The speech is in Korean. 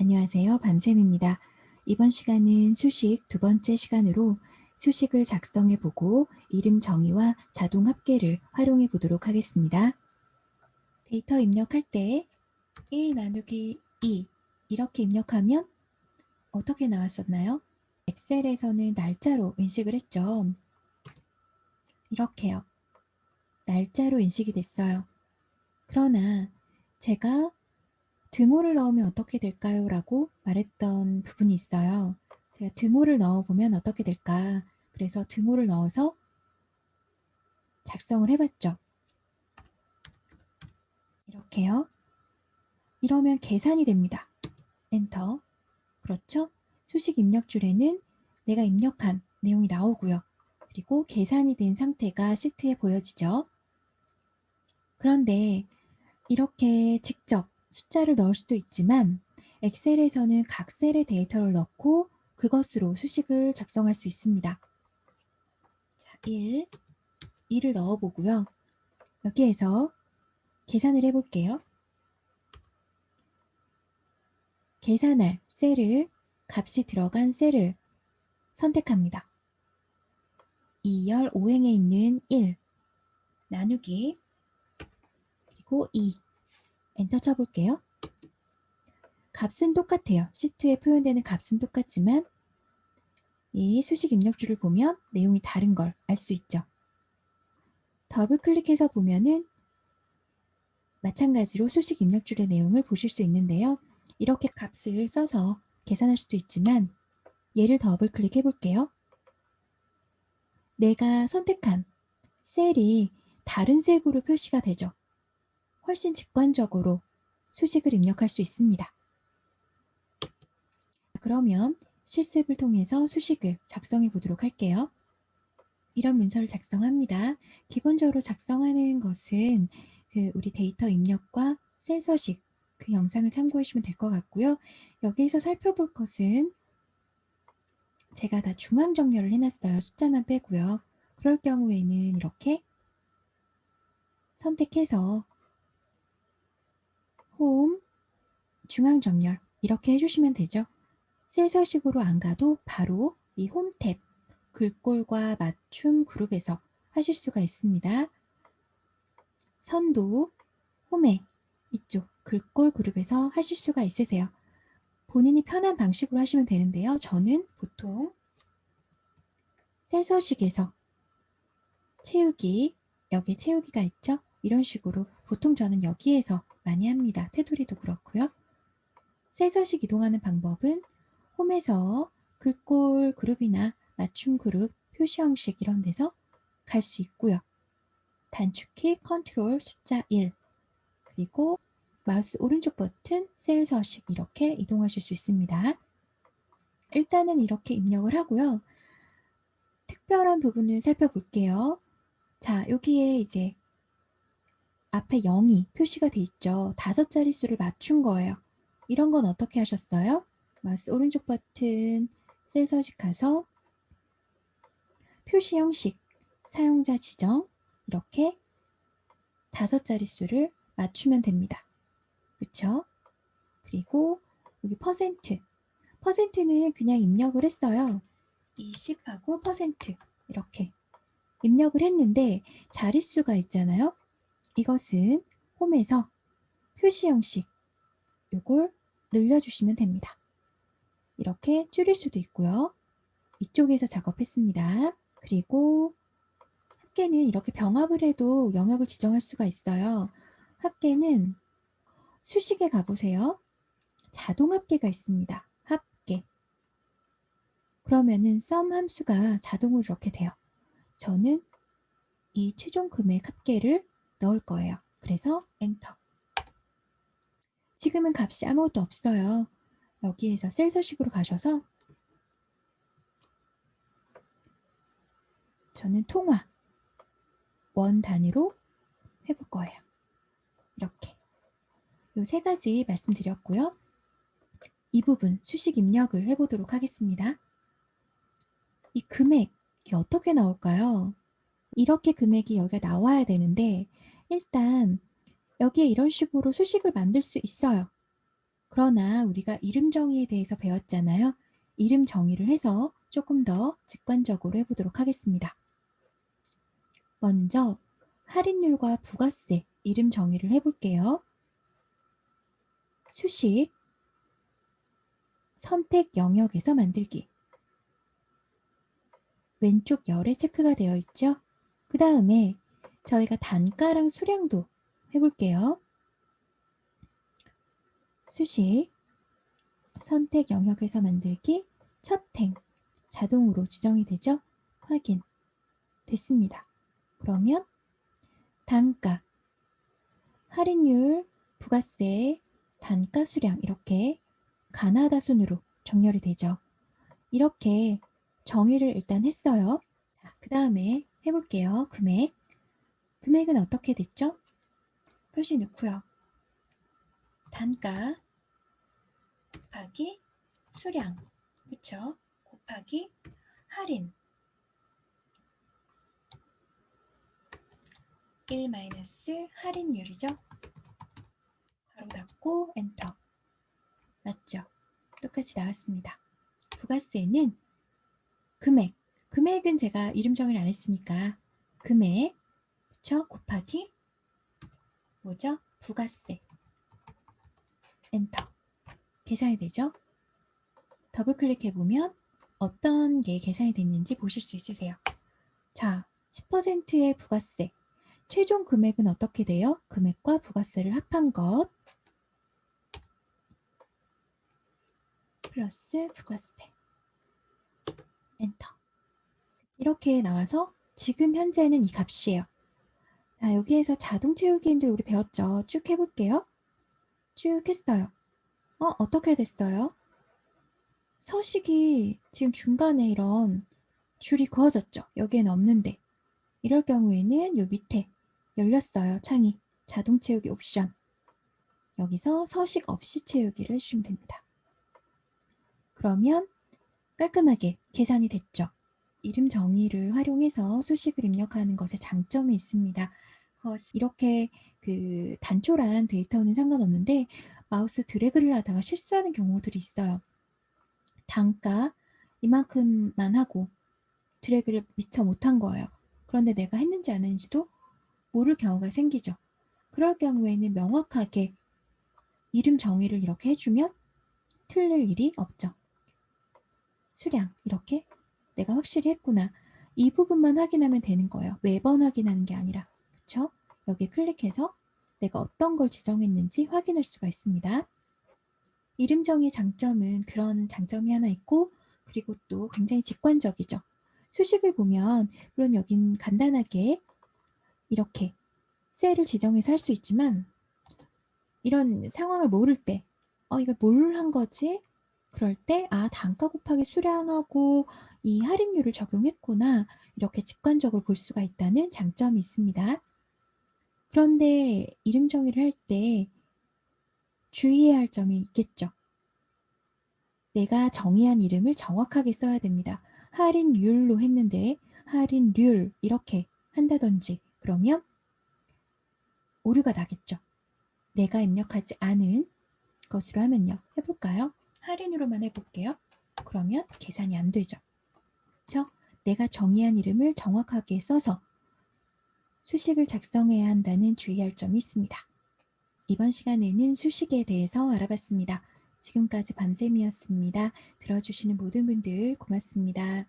안녕하세요. 밤샘입니다. 이번 시간은 수식 두 번째 시간으로 수식을 작성해 보고 이름 정의와 자동 합계를 활용해 보도록 하겠습니다. 데이터 입력할 때 1 나누기 2 이렇게 입력하면 어떻게 나왔었나요? 엑셀에서는 날짜로 인식을 했죠. 이렇게요. 날짜로 인식이 됐어요. 그러나 제가 등호를 넣으면 어떻게 될까요? 라고 말했던 부분이 있어요. 제가 등호를 넣어보면 어떻게 될까? 그래서 등호를 넣어서 작성을 해봤죠. 이렇게요. 이러면 계산이 됩니다. 엔터. 그렇죠? 수식 입력줄에는 내가 입력한 내용이 나오고요. 그리고 계산이 된 상태가 시트에 보여지죠. 그런데 이렇게 직접 숫자를 넣을 수도 있지만 엑셀에서는 각 셀의 데이터를 넣고 그것으로 수식을 작성할 수 있습니다. 자, 2를 넣어보고요. 여기에서 계산을 해볼게요. 계산할 셀을, 값이 들어간 셀을 선택합니다. 2열 5행에 있는 1 나누기 그리고 2 엔터 쳐볼게요. 값은 똑같아요. 시트에 표현되는 값은 똑같지만 이 수식 입력줄을 보면 내용이 다른 걸 알 수 있죠. 더블 클릭해서 보면은 마찬가지로 수식 입력줄의 내용을 보실 수 있는데요. 이렇게 값을 써서 계산할 수도 있지만 얘를 더블 클릭해 볼게요. 내가 선택한 셀이 다른 색으로 표시가 되죠. 훨씬 직관적으로 수식을 입력할 수 있습니다. 그러면 실습을 통해서 수식을 작성해 보도록 할게요. 이런 문서를 작성합니다. 기본적으로 작성하는 것은 우리 데이터 입력과 셀 서식 그 영상을 참고해 주시면 될 것 같고요. 여기에서 살펴볼 것은 제가 다 중앙 정렬을 해놨어요. 숫자만 빼고요. 그럴 경우에는 이렇게 선택해서 홈, 중앙 정렬 이렇게 해주시면 되죠. 셀 서식으로 안 가도 바로 이 홈 탭, 글꼴과 맞춤 그룹에서 하실 수가 있습니다. 선도 홈에 이쪽 글꼴 그룹에서 하실 수가 있으세요. 본인이 편한 방식으로 하시면 되는데요. 저는 보통 셀 서식에서 채우기, 여기에 채우기가 있죠? 이런 식으로 보통 저는 여기에서 많이 합니다. 테두리도 그렇고요. 셀 서식 이동하는 방법은 홈에서 글꼴 그룹이나 맞춤 그룹, 표시 형식 이런 데서 갈 수 있고요. 단축키 컨트롤 숫자 1 그리고 마우스 오른쪽 버튼 셀 서식 이렇게 이동하실 수 있습니다. 일단은 이렇게 입력을 하고요. 특별한 부분을 살펴볼게요. 자, 여기에 이제 앞에 0이 표시가 돼 있죠. 5자릿수를 맞춘 거예요. 이런 건 어떻게 하셨어요? 마우스 오른쪽 버튼 셀 서식 가서 표시 형식, 사용자 지정 이렇게 5자릿수를 맞추면 됩니다. 그쵸? 그리고 여기 퍼센트는 그냥 입력을 했어요. 20하고 퍼센트 이렇게 입력을 했는데 자릿수가 있잖아요. 이것은 홈에서 표시 형식 요걸 늘려주시면 됩니다. 이렇게 줄일 수도 있고요. 이쪽에서 작업했습니다. 그리고 합계는 이렇게 병합을 해도 영역을 지정할 수가 있어요. 합계는 수식에 가보세요. 자동 합계가 있습니다. 합계. 그러면은 sum 함수가 자동으로 이렇게 돼요. 저는 이 최종 금액 합계를 넣을 거예요. 그래서 엔터. 지금은 값이 아무것도 없어요. 여기에서 셀 서식으로 가셔서 저는 통화 원 단위로 해볼 거예요. 이렇게 이 세 가지 말씀드렸고요. 이 부분 수식 입력을 해보도록 하겠습니다. 이 금액이 어떻게 나올까요? 이렇게 금액이 여기가 나와야 되는데 일단 여기에 이런 식으로 수식을 만들 수 있어요. 그러나 우리가 이름 정의에 대해서 배웠잖아요. 이름 정의를 해서 조금 더 직관적으로 해보도록 하겠습니다. 먼저 할인율과 부가세 이름 정의를 해볼게요. 수식, 선택 영역에서 만들기. 왼쪽 열에 체크가 되어 있죠? 그 다음에 저희가 단가랑 수량도 해볼게요. 수식, 선택 영역에서 만들기, 첫 행, 자동으로 지정이 되죠? 확인. 됐습니다. 그러면 단가, 할인율, 부가세, 단가 수량 이렇게 가나다 순으로 정렬이 되죠. 이렇게 정의를 일단 했어요. 그 다음에 해볼게요. 금액. 금액은 어떻게 됐죠? 표시 넣고요. 단가 곱하기 수량, 그쵸? 곱하기 할인 1 마이너스 할인율이죠? 가로 닫고 엔터. 맞죠? 똑같이 나왔습니다. 부가세는 금액. 금액은 제가 이름 정의를 안 했으니까 금액, 그쵸? 곱하기 뭐죠? 부가세. 엔터. 계산이 되죠? 더블 클릭해보면 어떤 게 계산이 됐는지 보실 수 있으세요. 자, 10%의 부가세. 최종 금액은 어떻게 돼요? 금액과 부가세를 합한 것 플러스 부가세. 엔터. 이렇게 나와서 지금 현재는 이 값이에요. 자, 여기에서 자동 채우기인들 우리 배웠죠? 쭉 해볼게요. 쭉 했어요. 어떻게 됐어요? 서식이 지금 중간에 이런 줄이 그어졌죠? 여기에는 없는데. 이럴 경우에는 요 밑에 열렸어요. 창이. 자동 채우기 옵션. 여기서 서식 없이 채우기를 해주시면 됩니다. 그러면 깔끔하게 계산이 됐죠. 이름 정의를 활용해서 수식을 입력하는 것에 장점이 있습니다. 이렇게 그 단촐한 데이터는 상관없는데 마우스 드래그를 하다가 실수하는 경우들이 있어요. 단가 이만큼만 하고 드래그를 미처 못한 거예요. 그런데 내가 했는지 안 했는지도 모를 경우가 생기죠. 그럴 경우에는 명확하게 이름 정의를 이렇게 해주면 틀릴 일이 없죠. 수량 이렇게 내가 확실히 했구나. 이 부분만 확인하면 되는 거예요. 매번 확인하는 게 아니라. 그쵸? 여기 클릭해서 내가 어떤 걸 지정했는지 확인할 수가 있습니다. 이름 정의 장점은 그런 장점이 하나 있고 그리고 또 굉장히 직관적이죠. 수식을 보면 물론 여긴 간단하게 이렇게 셀을 지정해서 할 수 있지만 이런 상황을 모를 때 이거 뭘 한 거지? 그럴 때 단가 곱하기 수량하고 이 할인율을 적용했구나. 이렇게 직관적으로 볼 수가 있다는 장점이 있습니다. 그런데 이름 정의를 할 때 주의해야 할 점이 있겠죠. 내가 정의한 이름을 정확하게 써야 됩니다. 할인율로 했는데 할인률 이렇게 한다든지 그러면 오류가 나겠죠. 내가 입력하지 않은 것으로 하면요. 해볼까요? 할인으로만 해볼게요. 그러면 계산이 안 되죠. 그렇죠? 내가 정의한 이름을 정확하게 써서 수식을 작성해야 한다는 주의할 점이 있습니다. 이번 시간에는 수식에 대해서 알아봤습니다. 지금까지 밤샘이었습니다. 들어주시는 모든 분들 고맙습니다.